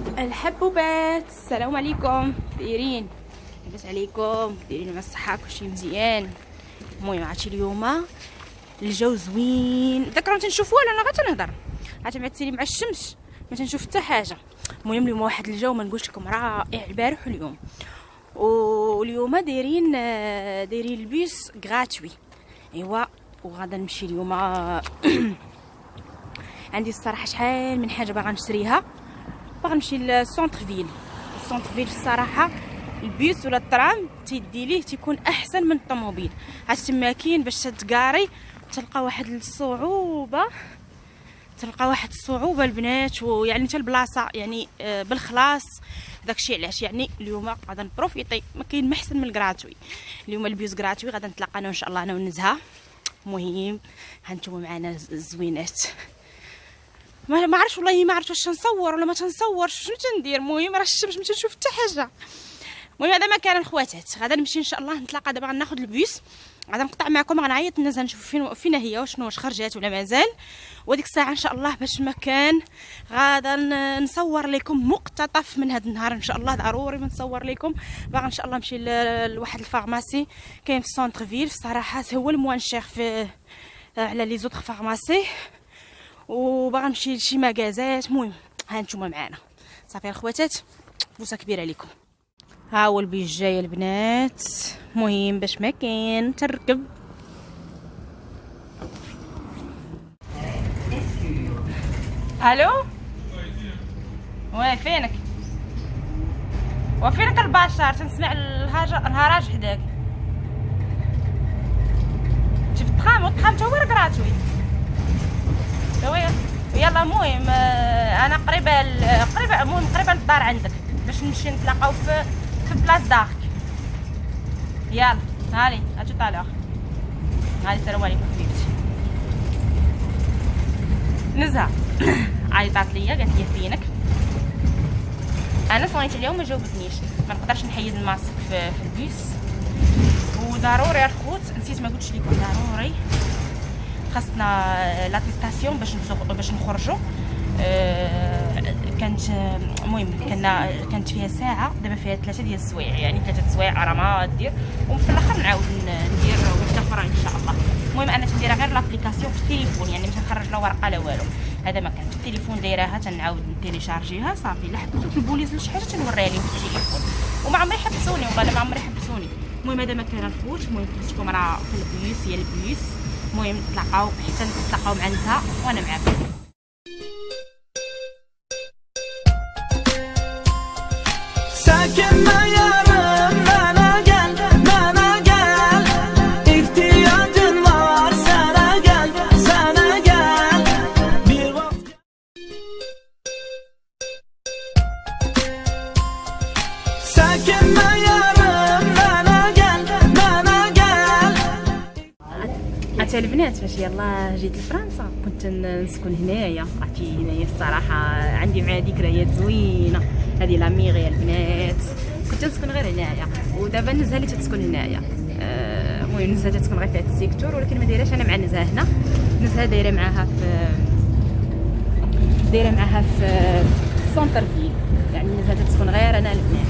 الحبوبات، السلام عليكم. دايرين لاباس عليكم؟ دايرين مع الصحه؟ كلشي مزيان؟ المهم عرفتي اليوم الجو زوين. ذكروا تنشوفوا ولا انا غير تنهضر؟ عاد معتيني مع الشمس ما تنشوف حتى حاجه. المهم اليوم واحد الجو ما نقولش لكم رائع البارح واليوم. واليوم دايرين البيس غراتوي. ايوا وغادا نمشي اليوم. عندي الصراحه شحال من حاجه باغا نشريها. باغا نمشي للسونتر فيل. السونتر فيل الصراحه البيس ولا الترام تيدي ليه تيكون احسن من الطوموبيل. عاد تما كاين باش تتكاري تلقى واحد الصعوبه البنات، ويعني حتى البلاصه يعني بالخلاص. داكشي علاش يعني اليوم غادا نبروفيطي، ما كاين ما احسن من الكراتوي. اليوم البيوس كراتوي غادا نتلاقانا ان شاء الله انا ونزهه. المهم هانتوما معنا الزوينات. ما عرفتش والله، ما عرفت واش نصور ولا ما تنصورش، شنو تندير. المهم راه الشمس ما تنشوف حتى حاجه. المهم هذا مكان الخواتات. غادا نمشي ان شاء الله نتلاقى دابا، غناخذ البيس، غادا نقطع معكم، غنعيط الناس نشوف فين هي واش خرجات ولا مازال. وديك الساعه ان شاء الله باش مكان غادا نصور لكم مقتطف من هذا النهار ان شاء الله. ضروري نصور لكم. باغا ان شاء الله نمشي لواحد الفارماسي كاين في السونتر فيل. الصراحه هو الموان شيخ في على لي زوطخ فارماسي، وباغا نمشي لشي ماغازات. المهم ها نتوما معانا صافي الخواتات، بوسه كبيره عليكم. ها هو البيج جاي البنات. مهم باش ما كاين تركب. الو وين فينك؟ وفينك البشر؟ تنسمع الهراج حداك. شفت التخام، والتخام تا هو كراتوي. يلا المهم انا قريبه للدار عندك باش نمشي نتلاقاو في بلاص دارك. يلا هاني اتو طالع. هاني السلام عليكم حبيبتي. نزهه عيطات ليا قالت لي فينك. انا صونيت اليوم ما جاوبتنيش، ما نقدرش نحيد الماسك في البيس. وضروري الخوت نسيت ما قلتش لكم، ضروري خاصنا لاتيستاسيون باش نخرجوا. كانت المهم كانت فيها ساعه، دابا فيها 3 ديال السوايع، يعني 3 سوايع راه ما دير. وفي الاخر نعاود ندير وحده اخرى ان شاء الله. المهم انا تنديرها غير لابليكاسيون في التليفون، يعني ما تنخرج لا ورقه لا والو. هذا ما كان في التليفون دايراها، تنعاود نتيليشارجيها صافي. لا حبسوا في البوليس لشي حاجه تنوريها لهم في التليفون، وما عمري حبسوني والله، ما عمري حبسوني. المهم هذا ما كان الخوت. المهم خصكم راه في البوليس، هي البوليس. المهم نتلاقاو حتى نتلاقاو مع نزهه وانا معاكم. ساكن ما يرم انا قلب انا قلب احتياج النار سنة قلب بالوقت. ساكن ما يرم انا قلب انا قلب. عرفتي البنات فاش يلاه جيت لفرنسا كنت نسكن هنايا. عرفتي هنايا الصراحه عندي معها ذكريات زوينه. هذه لاميغي البنات كنت نسكن غير هنايا، ودابا نزهه اللي تتسكن هنايا. المهم نزهه تتسكن غير في هذا السيكتور، ولكن ما دايراش انا مع نزهه هنا. نزهه دايره معاها في سونتر فيل، يعني نزهه تتسكن غير انا البنات.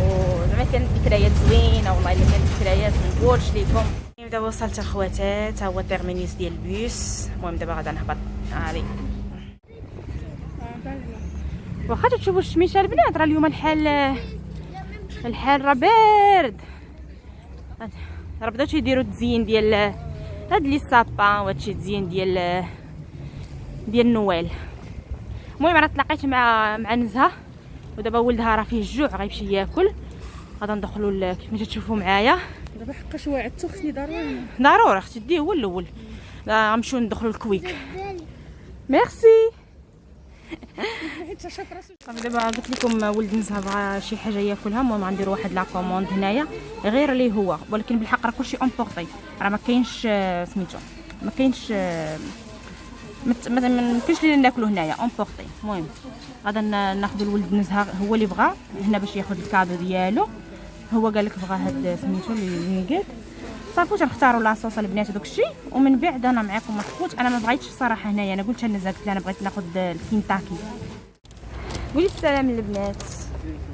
وزعما كانت ذكريات زوينه والله، الا كانت ذكريات ما نقولش لكم. دابا وصلت الخواتات، ها هو التيرمينيس ديال البيس. المهم دابا غادا نهبط. هذه واخا تشوفوا الشميشه البنات، راه اليوم الحال راه بارد. راه بداو تيديروا التزيين ديال هاد لي سابان وهادشي التزيين ديال النوال. المهم راه تلاقيت مع نزهه، ودابا ولدها راه فيه الجوع غيمشي ياكل. غادا ندخلوا كيف ما تشوفوا معايا. دابا حقاش وعدتو خصني ضروري اختي ديه هو الاول. غنمشيو ندخلوا الكويك. ميرسي. صافي دابا قلت لكم ولد نزهه بغا شي حاجه ياكلها. المهم غنديروا واحد لا كوموند هنايا غير ليه هو، ولكن بالحق راه كلشي امبورطي، راه ما كاينش سميتو ما كاينش اللي ناكلو هنايا امبورطي. المهم غادا ناخذ الولد نزهه هو اللي بغا هنا باش ياخذ الكادو ديالو. هو قال لك بغا هاد سميتو اللي قال صافي. تنختاروا لاصوص البنات وداك الشيء، ومن بعد انا معاكم الخوت. انا ما بغيتش الصراحه هنايا، انا قلت لنزهه قلت لها انا بغيت ناخذ الكينتاكي. قولي السلام للبنات.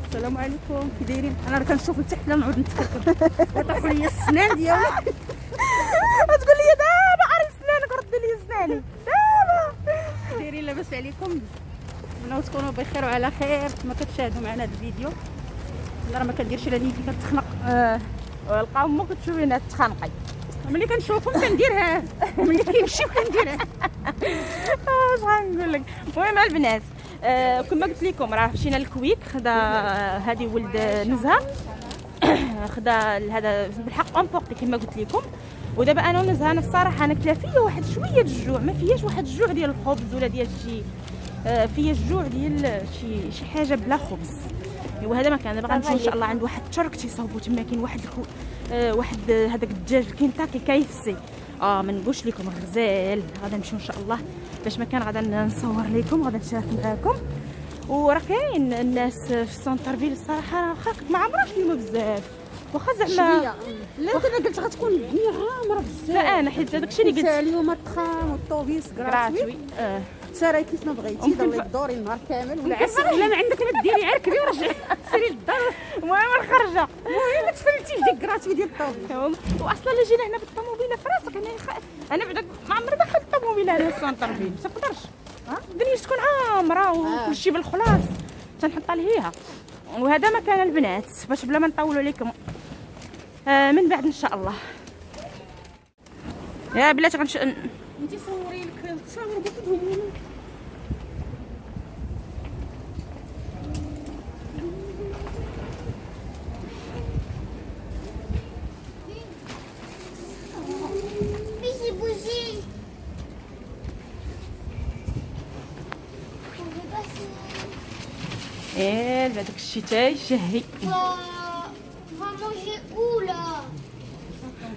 السلام عليكم، كي دايرين؟ انا راه كنشوف لتحت لا نعود نتفكر وطاحوا لي السنان ديالي. تقول لي دابا عرف سنانك ردي لي سناني دابا. دايرين لاباس عليكم؟ نتمنوا تكونوا بخير وعلى خير كما كتشاهدوا معنا هذا الفيديو. انا راه ما كنديرش الا نيتي كتخنق. ولقاو امك تشوفينا تخنقي. ملي كنشوفهم كنديرها ملي كيمشيو كنديرها. اش غنقول لك. المهم البنات كما قلت لكم راه مشينا للكويك. خدا هذه ولد نزهه خدا هذا بالحق امبورتي كما قلت لكم. ودابا انا ونزهه انا الصراحه انا كلا فيا واحد شويه الجوع، ما فياش واحد الجوع ديال الخبز ولا ديال شي فيا الجوع ديال شي حاجه بلا خبز. ايوا هذا ما كان. دابا غنمشيو ان شاء الله عند واحد الترك تيصاوبوا تما. كاين واحد هذاك الدجاج الكنتاكي كيفسي ما نقولش لكم غزال. غادا نمشيو ان شاء الله باش ما كان غادا نصور لكم، غادا نشارك معاكم. وراه كاين الناس في السونتر فيل الصراحه خاكت ما عمرها كلمه بزاف واخا زعما. لا انا قلت غتكون الدنيا غامره بزاف. انا حيت هذاك الشيء اللي قلت اليوم الترام والطوبيس كراتوي. تساري كيف ما بغيتي دوري الدوري النهار كامل ولا عسل. الا ما عندك ما ديري عركبي ورجعي سيري للدار. المهم الخرجه المهم ما تفلتيش ديك كراتوي ديال الطوبيس. واصلا اللي جينا هنا بالطوموبيله في راسك. انا بعدا ما عمري دخلت الطوموبيله هنا في السونتر فيل ما تقدرش. الدنيا تكون عامره وكلشي بالخلاص تنحط ليها. وهذا مكان البنات باش بلا ما نطولوا عليكم من بعد ان شاء الله. يا بلاتي انت صوري لك تصاور بوحدهم. هذاك الشتاي شهي.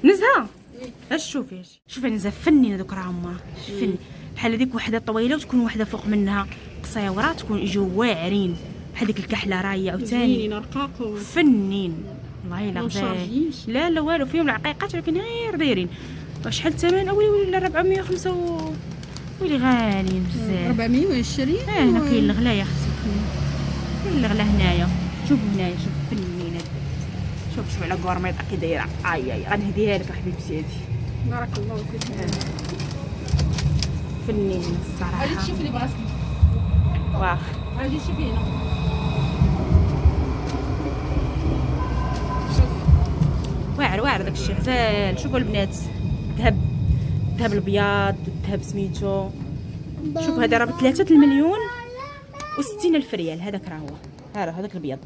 نزهه اش شوفي نزهه فنين هذوك راه هما فن بحال هذيك وحده طويله وتكون وحده فوق منها قصيره تكون يجيو واعرين بحال ديك الكحله راهي عاوتاني رقاق فنين والله الا غزال. لا والو فيهم العقيقات ولكن غير دايرين. شحال الثمن؟ ويلي 405 ويلي غاليين بزاف. 420. هنا كاين الغلا يا اختي، كاين الغلا هنايا. شوفوا هنايا شوف فنين هذا. شوف على كورميطه كي دايره. غنهديها لك حبيبتي هذه. بارك الله فيك. فنين الصراحه. غادي تشوفي لي بغات واخ غادي تشوفي هنا. واعر داك الشيء غزال. شوفوا البنات الذهب الابيض الذهب سميتو. شوف هذا راه ب 3 مليون و60 الف ريال. هذاك راه هو هذاك الابيض.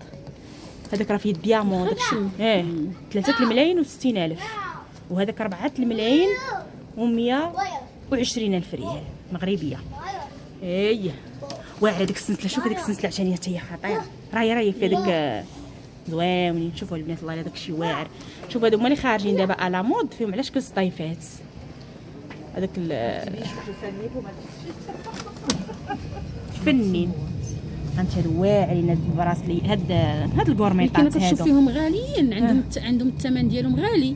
هذاك راه فيه ديامون داك الشيء 3 ملايين و60 الف. وهذاك 4 ملايين و120 الف ريال مغربيه. واعره ديك السنسله. شوف هذيك السنسله عشان هي خطيره. راهي في هذيك زوينين. شوفوا البنات الله هذاك الشيء واعر. شوف هذوك هما اللي خارجين دابا على مود فيهم على شكل سطيفات. هذاك فنين انت هادو واعرين. هاد البراسلي هاد الكورميطات هادو كتشوفيهم غاليين. عندهم الثمن ديالهم غالي.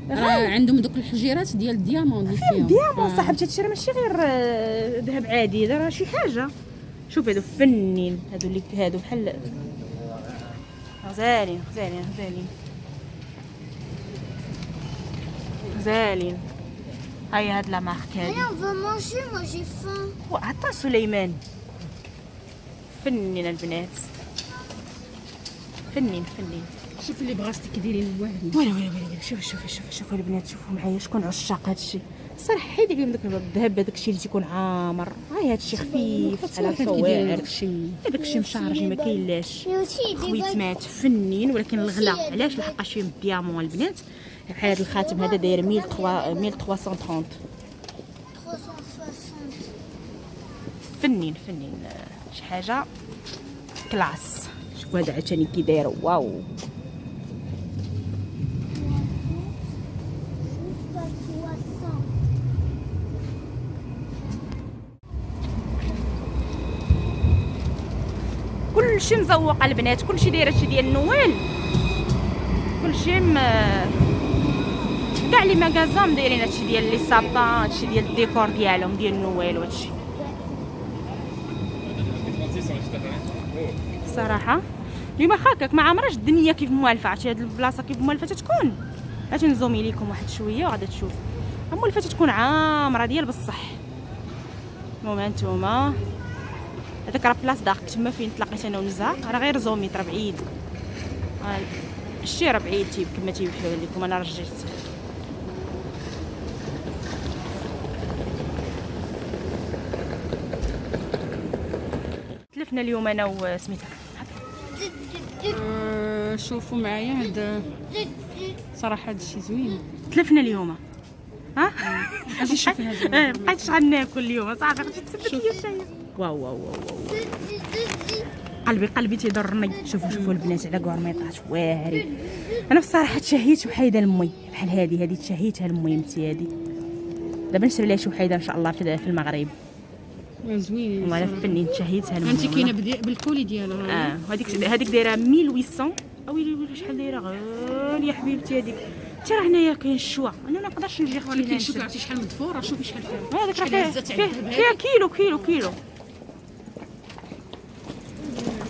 عندهم دوك الحجيرات ديال الديامون اللي فيهم. ديامون صاحبتي هادشي راه ماشي غير ذهب عادي، هذا راه شي حاجه. شوف هادو فنين. هادو بحال غزالين. هاي هاد لا مارك هادي. on va manger, moi j'ai faim. وعطا سليمان. فنين البنات فنين. شوف اللي بغاتي كديرين واعرين. ويلي شوفوا البنات. شوفوا معايا شكون عشاق هادشي الصراحه. حيدي عليهم داك الذهب هذاك الشيء اللي تيكون عامر. هاي هادشي خفيف على الصواعر. هذاك الشيء مشارجي ما كاينلاش خويتمات فنين. ولكن الغلا علاش؟ لحقاش فيهم الديامون البنات. بحال هذا الخاتم هذا داير 1330. 360. فنين شي حاجه كلاس. شوفوا هذا عاوتاني كي داير واو. كلشي مزوق البنات. كلشي داير هادشي ديال النوال. كلشي كاع لي ماغازام دايرين هادشي ديال لي سابان. هادشي ديال الديكور ديالهم ديال النوال وهادشي. الصراحه. اليوم هكاك ما عمرش الدنيا كيف موالفه. عرفتي هاد البلاصه كيف موالفه تتكون. غادي نزومي لكم واحد شويه وغادي تشوف موالفه تتكون عامره ديال بصح. المهم هانتوما هذاك راه بلاص داق تما فين تلاقيت انا ونزهه، راه غير زوميت راه بعيد. الشي راه بعيد كما تيبحوا لكم. انا رجعت تلفنا اليوم انا وسميتها. شوفوا معايا هاد صراحه هاد الشيء زوين. تلفنا اليوم ها. اجي شوفي هذا. بقيتش غناكل اليوم صافي غادي تسبت لي شي. واو واو واو قلبي تيضرني. شوفوا البنات على كورميطات واعرين. انا بصراحه تشهيت وحيده لمي بحال هذه تشهيتها لمي متي هذه. دابا نشري لها شي وحيده ان شاء الله في المغرب. زوين والله فنين تشهيتها لمي. انت كاينه بالكولي ديالها. هذيك دايره 1800. اويلي شحال دايره غاليه حبيبتي هذيك. حتى راه هنايا كاين الشوا. انا ما نقدرش نجي اختي. ولكن شوفي عرفتي شحال مدفوره. شوفي شحال فيها. هذاك راه فيها كيلو.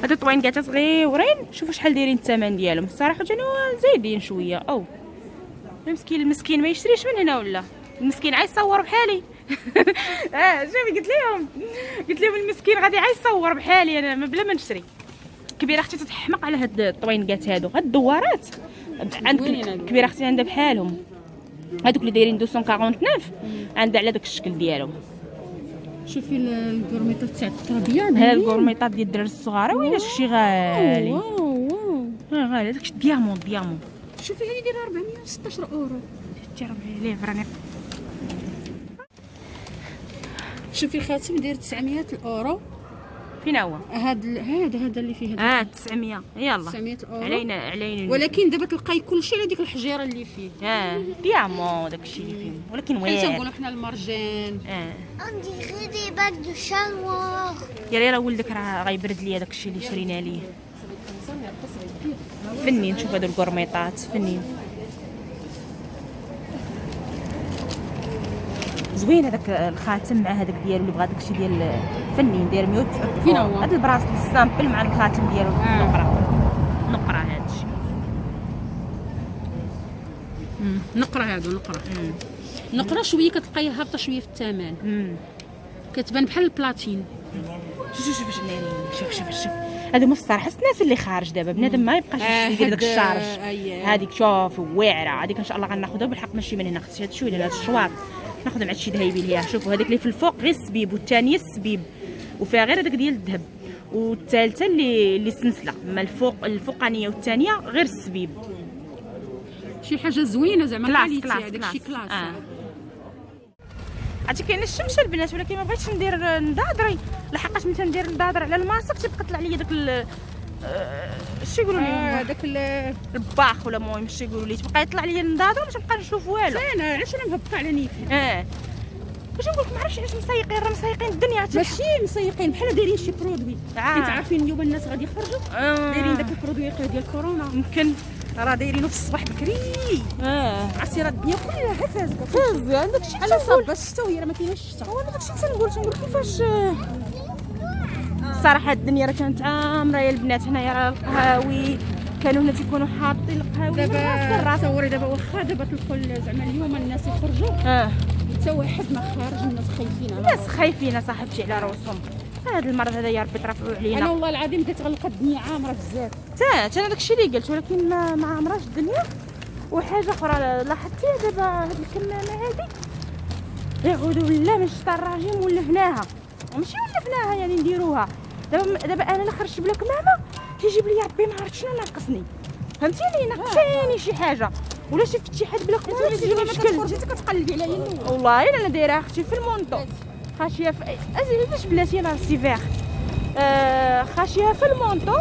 هاد الطوينكات صغيورين. شوفوا شحال دايرين الثمن ديالهم. الصراحه كانوا زايدين شويه. او المسكين ما يشريش من هنا ولا المسكين عايز يصور بحالي. شوفي قلت لهم المسكين غادي عايز يصور بحالي انا بلا ما نشري. كبيره اختي تتحمق على هاد الطوينكات هادو. هاد الدوارات عند كبيره اختي عندها بحالهم. هادوك اللي دايرين 249 عندها على داك الشكل ديالهم. شوفي الكورميطات تاع الترابيه. ها الكورميطات ديال الدراري الصغار. ويلا شي غالي. واو غالي داك ديامون. شوفي هذه دايره 416 اورو. ليف راني. شوفي خاتم داير 900 اورو. فين هو هذا اللي فيه هذا 900. يلا 900 اورو علينا ولكن دابا تلقاي كلشي على ديك الحجيره اللي فيه. ديامون داكشي اللي فيه ولكن حيت واعر. تنقولوا حنا المرجان. On dirait des bacs de chat noir. يلا ولدك راه غيبرد ليا داكشي اللي شرينا ليه. فنين. شوف هادو الكورميطات فنين زوين. هذاك الخاتم مع هذاك ديالو اللي بغا داكشي ديال فنين داير 100. فين هو؟ هذا البراسلي السامبل مع الخاتم ديالو. نقرا هذا الشيء. نقرا شويه كتلقايها هابطه شويه في الثمن. كتبان بحال البلاتين. شوف شوف هادو ما في الصراحه الناس اللي خارج دابا بنادم ما يبقاش يدير داك الشارج. هذيك شوف واعره. هذيك ان شاء الله غناخذها بالحق ماشي من هنا. خصها هاد شويه هاد الشواط ناخذها مع هادشي ذهبي ليها. شوفوا هذيك اللي في الفوق غير السبيب والثانيه السبيب وفيها غير هذاك ديال الذهب والثالثه اللي سلسله. اما الفوقانيه والثانيه غير السبيب. شي حاجه زوينه زعما كلاس داكشي كلاس. عرفتي كاين الشمشه البنات ولكن ما بغيتش ندير ندادري. لحقاش ملي تندير ندادر على الماسك تيبقى طلع لي داك اش يقولوا لي داك الباخ ولا المهم اش يقولوا لي تبقى يطلع لي ندادر باش نبقى نشوف والو. انا علاش انا مهبطه على نيفي. باش نقول لك ما عرفتش علاش مسيقين. راه مسيقين الدنيا. ماشي مسيقين بحال دايرين شي برودوي. انت عارفين اليوم الناس غادي يخرجوا دايرين داك البرودوي ديال كورونا. يمكن راه دايرينو في الصباح بكري. عرفتي راه الدنيا كلها فاز عندك شحال صاب الشتا وهي راه ما كايناش الشتا. هو داكشي تنقول كيفاش. الصراحه الدنيا راه كانت عامره يا البنات. هنايا راه القهاوي كانوا هنا تيكونوا حاطين القهاوي دابا تصوري دابا واخا دابا تدخل زعما اليوم الناس يخرجوا حتى واحد ما خارج. الناس خايفين الناس خايفين صاحبتي على روسهم. هذا المرض هذا يا ربي ترفعوا علينا. انا والله العظيم بديت غنلقى الدنيا عامره بزاف. انا داكشي اللي قلت ولكن ما عمراش الدنيا. وحاجه اخرى لاحظتي دابا هاد الكمامه هادي يعودوا ولا من الشتا الرجيم ولا هناها وماشي ولا هناها يعني نديروها. دابا انا خرجت بلا كمامه كيجيب لي ربي ما عرفت شنو ناقصني. فهمتيني ناقصيني شي حاجه ولا شي فتي حد بلا كمامه تجيب لي شكل. خرجتي كتقلبي عليا الاول. والله الا انا دايره اختي في المونطو خاشيه في ازيدش بلاتي انا السيفير. خاشيه في المونطو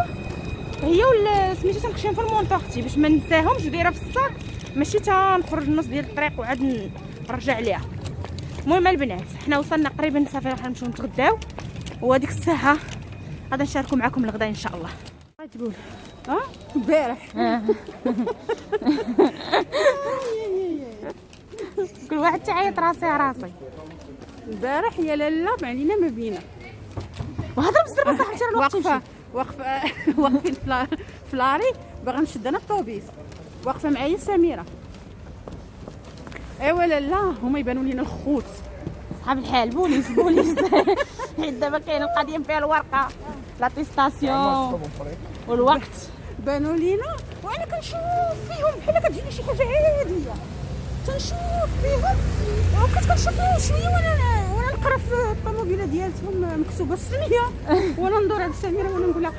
هي ولا سميتو تنخشيهم في المونطو اختي باش ما ننساهمش دايره في الصاك ماشي تنخرج نص ديال الطريق وعاد نرجع عليها. المهم البنات حنا وصلنا قريبا صافي راح نمشيو نتغداو وهذيك الساعه غادي نشاركوا معكم الغدا ان شاء الله. تقول امبارح كل واحد تعيط راسي البارح يا لاله ما علينا ما بينا. وهضر بزاف صاحبتي راه الوقت واقفه واقفين فلاري باغا نشد انا الطوبيس، واقفه معايا سميره. ايوا لا هما يبانوا لينا الخوت صحاب الحال. بوليس حيت دابا كاين القضيه فيها الورقه لاتيستاسيون والوقت. بانوا لينا وانا كنشوف فيهم بحال كتجيني شي حاجه عاديه، تنشوف فيهم وكنشوفهم شويه وانا نقرا في الطوموبيله ديالتهم مكتوبه السميه، وانا ندور على سميره وانا نقول لها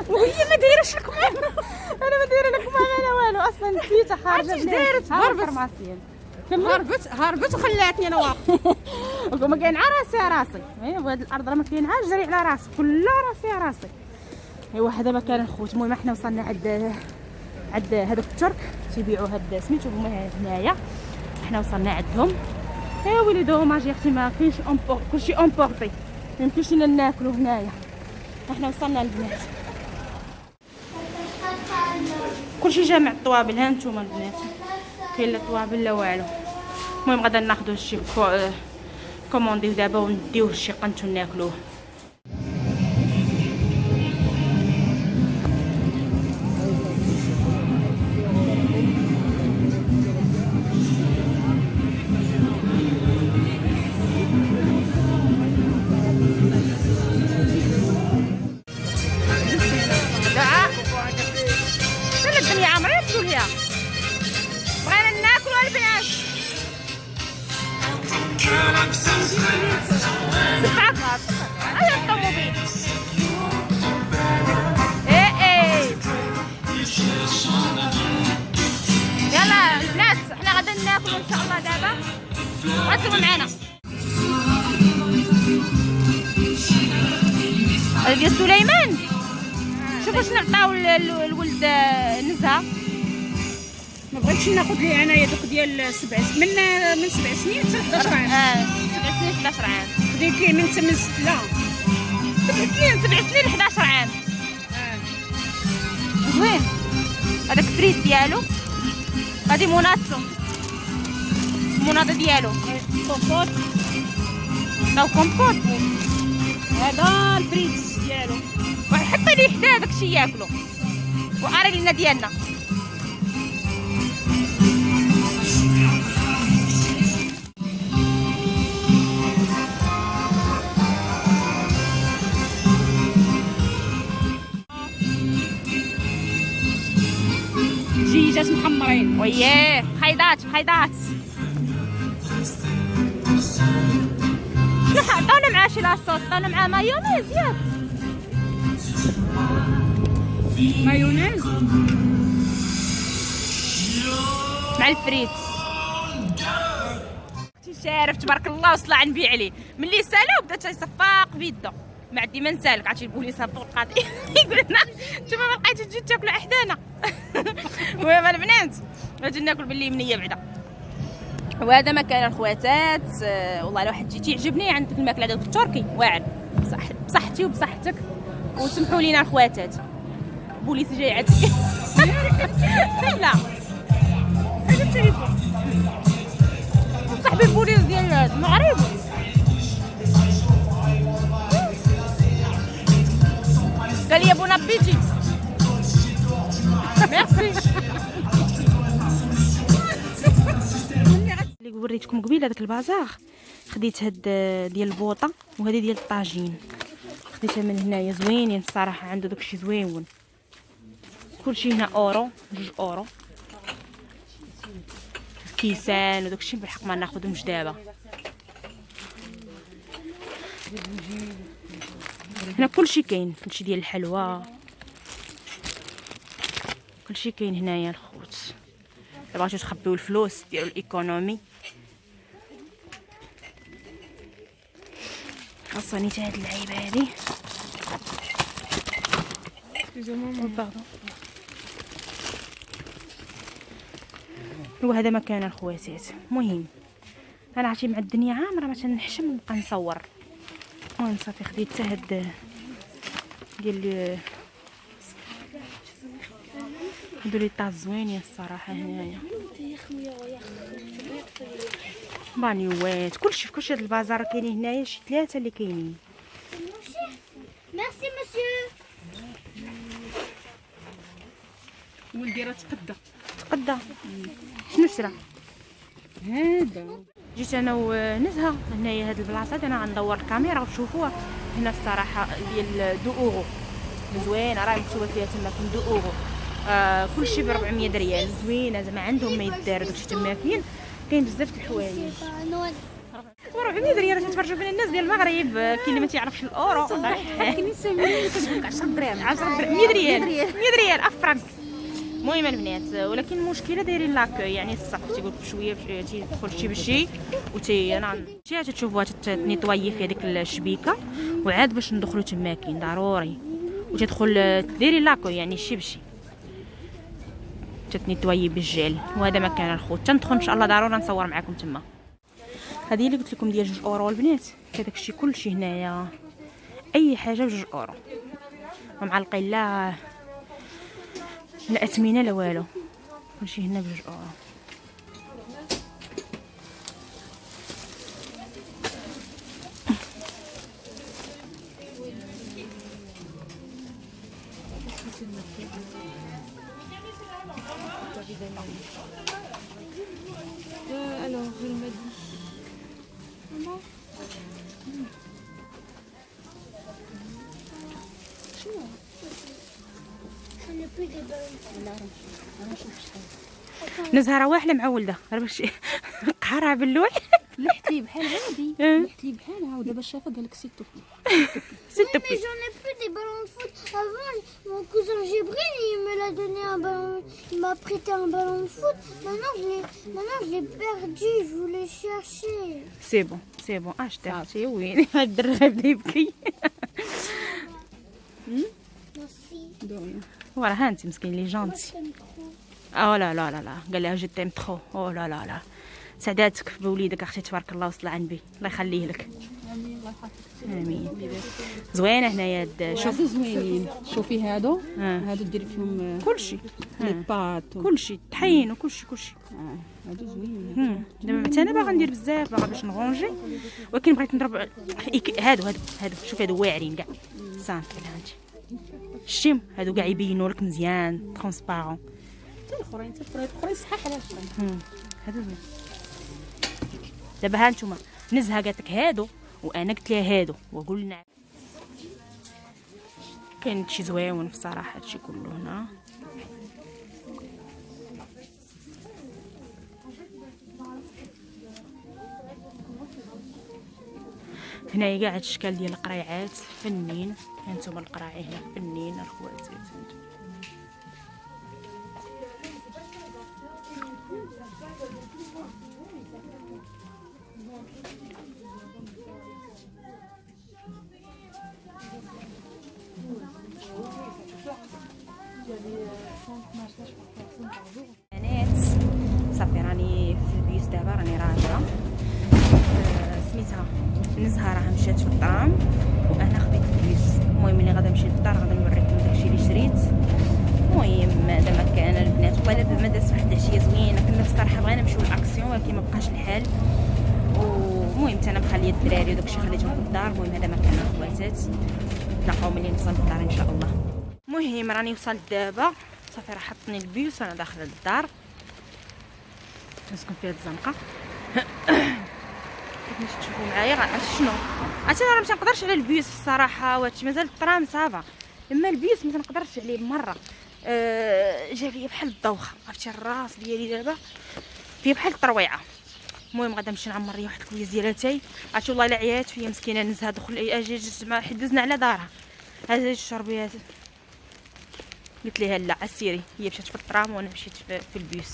وهي ما دايرهش لكم انا ما دايره لكم انا والو اصلا، نسيتها خارجه. عرفتي اش دارت؟ هربت وخلاتني انا واقفه. وما كاين عا راسي ايوا هاد الارض راه ما كاين عا جري على راسي، كلها راسي. ايوا هذا مكان الخوت. المهم حنا وصلنا عند هذوك الترك تيبيعوا هاد سميتو هما هنايا. حنا وصلنا عندهم. ايوا ويلي دوماج يا اختي ما كاينش كلشي امبورطي، ما يمكنش لينا ناكلو هنايا. حنا وصلنا البنات كلشي جامع الطوابل. ها نتوما البنات كاين لا طوابل لا والو. المهم غادا ناخذوا شي كومونديو دابا ونديوه شي قنت وناكلوه. الدنيا عمري تقول ليها بغينا ناكلوا البنات. سبعة هيا الطوموبيل. ايه يلا البنات حنا غادا ناكلوا ان شاء الله دابا، غتسووا معانا. هذا ديال سليمان. شوفوا شنو عطاو الولد نزهه. ما بغيتش ناخذ ليه انايا دوك ديال من 7 سنين حتى 11 عام. 7 سنين 11 عام. خديت ليه من 8 لا 7 سنين 11 عام. زوين. هذاك فريت ديالو، هذه مناضه ديالو كومبوت. لا كومبوت. هذا الفريتس ديالو. وحطي ليه حدا داكشي ياكلو واري لنا ديالنا. دجاجات محمرين. وياه خيضات شنو عطاونا معاه شي لاصوص، عطاونا معاه مايونيز ياك مايونيز مع الفريت. اختي شارف تبارك الله وصلع نبيع عليه. ملي سالو بدا تيصفاق بيدو. ما عندي ما نسالك. عرفتي البوليس هبطوا القضيه يقول لنا نتوما ما بقيتوش تجيو تاكلوا حدانا. المهم البنات غادي ناكل بالليمنيه بعدا. وهذا مكان الخواتات. والله لو واحد جيتي يعجبني عندك الماكله ديال التركي واعر بصحتي وبصحتك. وسمحوا لينا الخواتات بوليس جاي عندي. لا هذا التليفون صاحبي البوليس ديال المغرب. قال لي بون ابيتي. ميرسي. اللي وريتكم قبيله داك البازار خديت هاد ديال البوطه وهذه ديال الطاجين. خديتها من هنايا زوينين الصراحه، عنده داكشي زويون. كلشي هنا اورو 2 اورو. كيسان وداكشي بالحق ما ناخذهمش دابا. هنا كلشي كاين، كلشي ديال الحلوى كلشي كاين هنايا الخوت. الا بغيتو تخبيو الفلوس ديالو الايكونومي. خاصني حتى هاد اللعيبه هادي. وهذا مكان الخواتات. مهم انا عرفتي مع الدنيا عامره ما تنحشم نبقى نصور. المهم صافي خديت حتى هاد ديال هادو لي طاز زوينين الصراحه هنايا. بانيوات كلشي في كلشي. هاد البازار كاينين هنايا شي 3 اللي كاينين. ما ولد راه تقدا. شنو شرا؟ هذا جيت انا ونزهه هنايا هاد البلاصه هادي، انا غندور الكاميرا وتشوفوها هنا الصراحه ديال 2 اورو زوينه، راه مكتوبه فيها تما 2 اورو. كلشي ب 400 ريال، زوينه زعما عندهم ما يدار داكشي تما كاين بزاف د الحوايج. 400 ريال تتفرجوا فينا الناس ديال المغرب، كاين اللي ما تيعرفش الاورو كاين سامي كتقول 10 دراهم 100 ريال 100 ريال افرنك. المهم البنات، ولكن المشكله دايرين لاكوي، يعني الصف تيقول بشويه تيدخل شي بشي انا تشوفوها تنيطوايي في هذيك الشبيكه، وعاد باش ندخلوا تماكين ضروري وتدخل ديري لاكوي يعني شي بشي تتنيطوايي بالجيل. وهذا مكان الخوت تندخل ان شاء الله ضروري نصور معكم تما. هذه اللي قلت لكم ديال 2 اورو البنات، هذاك الشيء كلشي هنايا اي حاجه ب 2 اورو، ومعلقين لا اثمنه لا والو، كلشي هنا ب 2 اورو. نزهه راه واحله مع ولده راه باش قهرها باللوح. لحت لي بحال هادي، لحت لي بحالها ودابا شافها قال لك سي توبي. Mais j'en ai plus des ballons de foot. Avant, mon cousin Gébril, il me l'a donné un ballon. Il m'a prêté un ballon de foot. Maintenant, je l'ai perdu. Je voulais chercher. سي بون اشتي وين هاد الدرب بدا يبكي. وراه ها انت مسكين لي جونتي. لا لا لا لا قال لها جو تيم ترو. او لا لا لا سعداتك بوليدك اختي تبارك الله وصل عنبي الله يخليه لك. امين الله يحفظك. امين. زوينه هنايا شوفي زوينين، شوفي هادو ديري فيهم كلشي لي بات كلشي طحين وكلشي هادو زوينين. دابا حتى انا باغا ندير بزاف، باغا باش نغونجي، ولكن بغيت نضرب هادو شوفي هادو واعرين كاع صافي. هانتي شتيهم هادو كاع يبينوا لك مزيان ترونسبارون. الاخرين صحاح علاش هادو زوين. دابا ها نتوما نزهه قالت لك هادو وانا قلت لها هادو وقلنا كاين شي زويون بصراحه هادشي كله هنا. هنايا كاع هاد الشكال ديال القريعات فنين. هانتوما القراعي هنا فنين الخواتات. بنات صافي راني في البيس دابا، راني راجعه. سميتها نزهه راه مشات في الطرام وانا خديت البيس. المهم ملي غادا نمشي للدار غادا نوريكم داكشي اللي شريت. المهم هذا مكان البنات وقال دابا دازت واحد العشيه زوينه. كنا بصراحه بغينا نمشيو للاكسيون ولكن ما بقاش الحال. المهم حتى انا مخليه الدراري وداكشي خليتهم في الدار. المهم هذا مكان الخواتات، نتلاقاو ملي نوصل للدار ان شاء الله. المهم راني وصلت دابا صافي، راه حطني البيوس وانا داخله للدار. نسكن فيها الزنقه. كيفاش تشوفوا معايا عرفتي شنو عرفتي انا ما تنقدرش على البيوس الصراحه. وهادشي مازال الطرام صافا، اما البيوس ما تنقدرش عليه مره. جا ليا بحال الدوخه، عرفتي الراس ديالي دابا فيه بحال الطرويعه. المهم غادا نمشي نعمر ليا واحد الكويز ديال اتاي. عرفتي والله الا عيات فيا مسكينه نزهه دخل اجي ما حدزنا على دارها. هذا شربي هذا قلت لها لا اسيري. هي مشات في الطرام وانا مشيت في البيوس.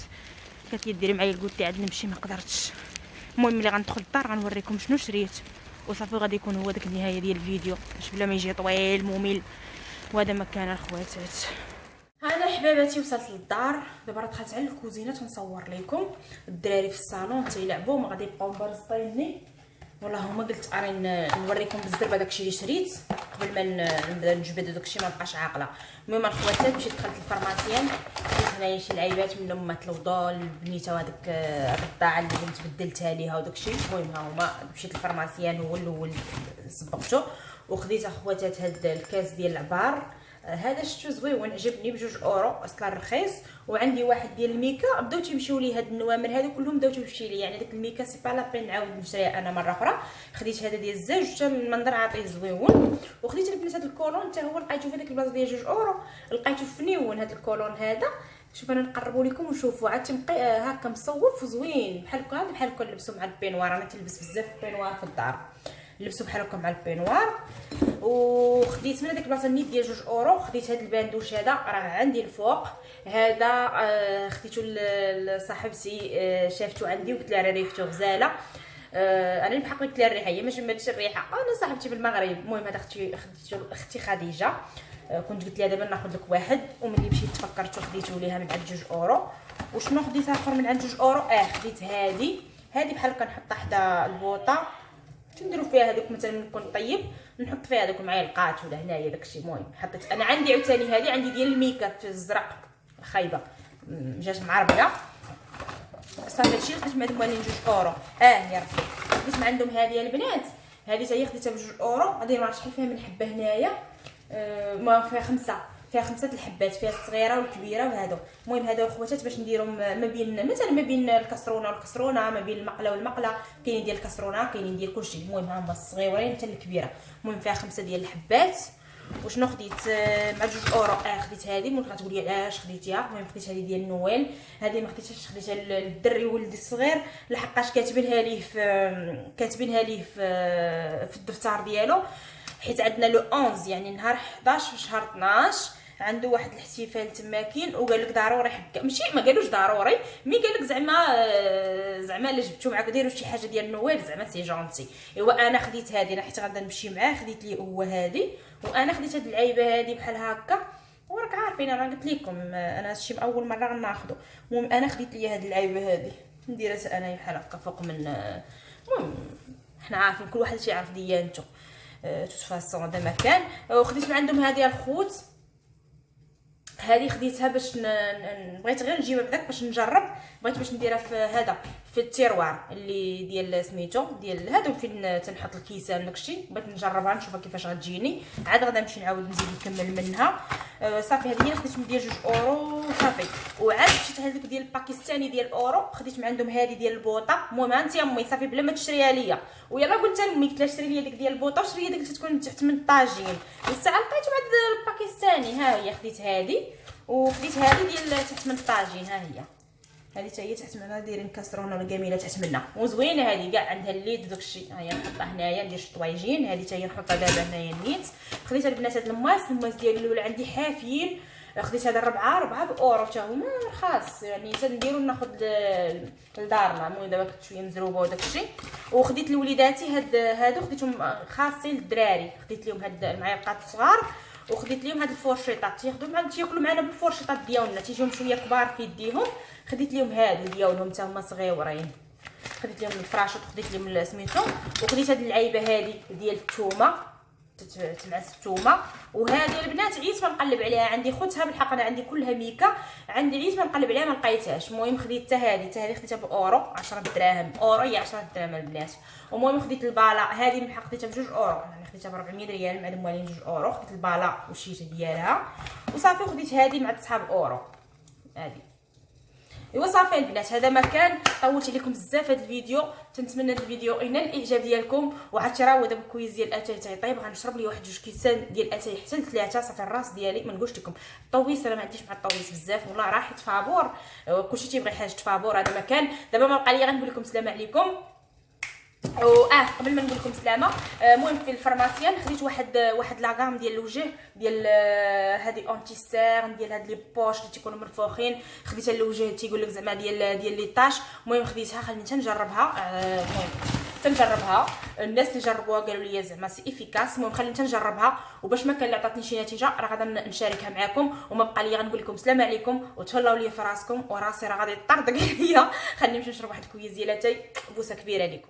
قالت لي ديري معايا الكوتي عاد نمشي، ما قدرتش. المهم ملي غندخل للدار غنوريكم شنو شريت وصافي. غادي يكون هو داك النهايه ديال الفيديو باش بلا ما يجي طويل ممل. وهذا مكان الخواتات. انا حباباتي وصلت للدار دابا، راه دخلت على الكوزينه تنصور لكم. الدراري في الصالون تيلعبوا، ما غادي يبقاو مبرزطيني. والله هما قلت اري نوريكم بالزربه داكشي اللي شريت قبل ما نبدا نجبد داكشي ما نبقاش عاقله. المهم الخواتات مشيت دخلت الفارماسيان، شريت هنايا شي لعيبات من امات الوضوء البنيته وهذاك الرضاعه اللي كنت بدلتها ليها وداكشي. المهم ها هما مشيت للفارماسيان هو الاول صبغته وخديت اخواتات هاد الكاس ديال العبار هذا شفتو زويون عجبني ب2 اورو اصلا رخيص. وعندي واحد ديال الميكا بداو تيمشيو لي هاد النوامر هادو كلهم بداو تيمشي لي، يعني داك الميكا سي با لا بين نعاود نشريها انا مره اخرى. خديت هذا ديال الزاج حتى المنظر عاطيه زويون. وخديت البنات هاد الكولون حتى هو لقيتو في ديك البلاصه ديال 2 اورو، لقيتو فنيون هاد الكولون هذا. شوف انا نقربوا لكم وشوفوا عاد تنبقى هكا مصوف وزوين بحال هكا، بحال هكا نلبسو مع البينوار. انا تلبس بزاف البينوار في الدار، نلبسو بحال هكا مع البينوار. وخديت من هذيك البلاصه نيت ديال 2 اورو خديت هذا الباندوش هذا راه عندي الفوق هذا. خديتو لصاحبتي شافتو عندي وقلت لها راه ريحته غزاله. انا اللي بحق قلت لها الريحه هي ما جمدتش الريحه، انا صاحبتي في المغرب. المهم هذا اختي خديجه. كنت قلت لها دابا ناخذ لك واحد، وملي مشيت تفكرت وخديته ليها من عند 2 اورو. وشنو خديت اخر من عند 2 اورو؟ خديت هذه بحال كنحطها حدا البوطه تنديروا فيها هذوك مثلا من يكون طيب نحط فيها هذوك المعلقات ولا هنايا داكشي. المهم حطيت انا عندي عاوتاني هذه عندي ديال الميكا في الزرق خايبه جات معربيه صافي. هادشي خديت مع دوالين 2 اورو. يا ربي خديت من عندهم هذه البنات، هذه حتى هي خديتها ب2 اورو. غادي ما عرفتش شحال فيها من حبه هنايا، ما فيها 5 الحبات، فيها الصغيره والكبيره وهادو. المهم هادو خواتات باش نديرهم ما بين مثلا ما بين الكسرونه والكسرونه، ما بين المقله والمقله. كاينين ديال الكسرونه كاينين ديال كلشي. المهم هما الصغيورين حتى الكبيره. المهم فيها 5 ديال الحبات. وشنو خديت مع 2 اورو؟ خديت هذه. ممكن غتقولي علاش خديتيها؟ المهم خديت هذه ديال النوال. هذه ما خديتهاش، خديتها للدري ولدي الصغير لحقاش كاتبينها ليه في الدفتر ديالو، حيت عندنا لو 11 يعني نهار 11 في شهر 12 عنده واحد الاحتفال تماكين. وقال لك ضروري حكا ماشي ما قالوش ضروري، مي قال لك زعما الا جبتو معاك ديروا شي حاجه ديال النوال زعما سي جونتي. ايوا انا خديت هذه، انا حيت غادا نمشي معاه خديت ليه هو هذه. وانا خديت هذه العيبه هذه بحال هكا. وراك عارفين انا قلت لكم انا هادشي اول مره غناخذه. المهم انا خديت ليه هذه العيبه هذه نديرها انا بحال هكا فوق من. المهم حنا عارفين كل واحد تيعرف ديانته توت فاسون هذا مكان. وخديت من عندهم هذه الخوت، هذه خديتها باش بغيت غير نجيبها بداك باش نجرب. بغيت باش نديرها في هذا في التيروار اللي ديال سميتو ديال هادو فين تنحط الكيسان داكشي. بغيت نجربها نشوفها كيفاش غتجيني، عاد غادا نمشي نعاود نزيد نكمل منها. صافي هذه هي خديت من ديال 2 اورو صافي. وعاد مشيت هذيك ديال الباكستاني ديال اورو خديت من عندهم هذه ديال البوطه. المهم انت يا امي صافي بلا ما تشريها ليا. ويلا قلت لامي قلت لها شري لي ديك ديال البوطه وشري ديك اللي تكون تحت من الطاجين. والساعه لقيت واحد الباكستاني ها هي خديت هذه. وخديت هذه ديال تحت من الطاجين ها هي، هذه حتى هي تحت منها دايرين كسرونه ولا جميله تحت منها وزوينه. هذه كاع عندها الليد داكشي. ها هي نحطها هنايا ندير شي طوايجين. هذه حتى هي نحطها دابا هنايا النيت. خديت البنات هاد الماس ديالي الاولى عندي حافيين. خديت هذا 4 باورو حتى هما رخاص يعني تنديرو ناخذ لدارنا. المهم دابا كنت شويه مزروبه وداكشي. وخديت لوليداتي هادو خديتهم خاصين للدراري. خديت لهم هاد المعلقات الصغار وخديت لهم هاد الفورشيطات تياكلوا معنا بالفورشيطات ديالنا تيجيهم شويه كبار في يديهم. خديت لهم هادو ديالهم حتى هما صغيورين. خديت لهم الفراشوط وخديت لهم سميتو. وخديت هاد العيبه هذه ديال الثومه تمعس الثومه. وهذه البنات عييت ما نقلب عليها، عندي خوتها بالحق انا عندي كلها ميكا، عندي عييت ما نقلب عليها ما لقيتهاش. المهم خديت حتى هذه خديتها باورو 10 دراهم. اورو هي 10 دراهم البنات. المهم خديت البالا هذه بالحق خديتها ب2 اورو يعني خديتها ب 400 ريال مع موالين 2 اورو. خديت البالا والشيشه ديالها وصافي. وخديت هذه مع 9 اورو هذه. ايوا صافي البنات هذا ما كان. طولت عليكم بزاف هذا الفيديو، تنتمنى هذا الفيديو ينال الاعجاب ديالكم. وعاد راه دابا الكويز ديال الاتاي تيطيب غنشرب لي واحد 2 كيسان ديال الاتاي حتى ل3 صافي. الراس ديالي ما نقولش لكم الطويس انا ما عنديش مع الطويس بزاف والله راه حيت فابور كلشي تيبغي حاجه فابور. هذا ما كان. دابا ما بقى لي غنقول لكم السلام عليكم. قبل ما نقول لكم سلامه المهم في الفارماسيان خديت واحد لاغام ديال الوجه ديال هذه اونتي سيرن ديال هاد لي بوش اللي تيكونوا منفوخين. خديتها للوجه تيقول لك زعما ديال لي طاش. المهم خديتها خليني تنجربها. المهم تنجربها الناس اللي جربوها قالوا لي زعما سي افيكاس. المهم خليني تنجربها وباش ما كان اللي عطاتني شي نتيجه راه غادا نشاركها معكم. وما بقى لي غنقول لكم السلام عليكم وتهلاو لي في راسكم وراسي راه غادي طردق عليا. خليني نمشي نشرب واحد الكويز ديال اتاي. بوسه كبيره لكم.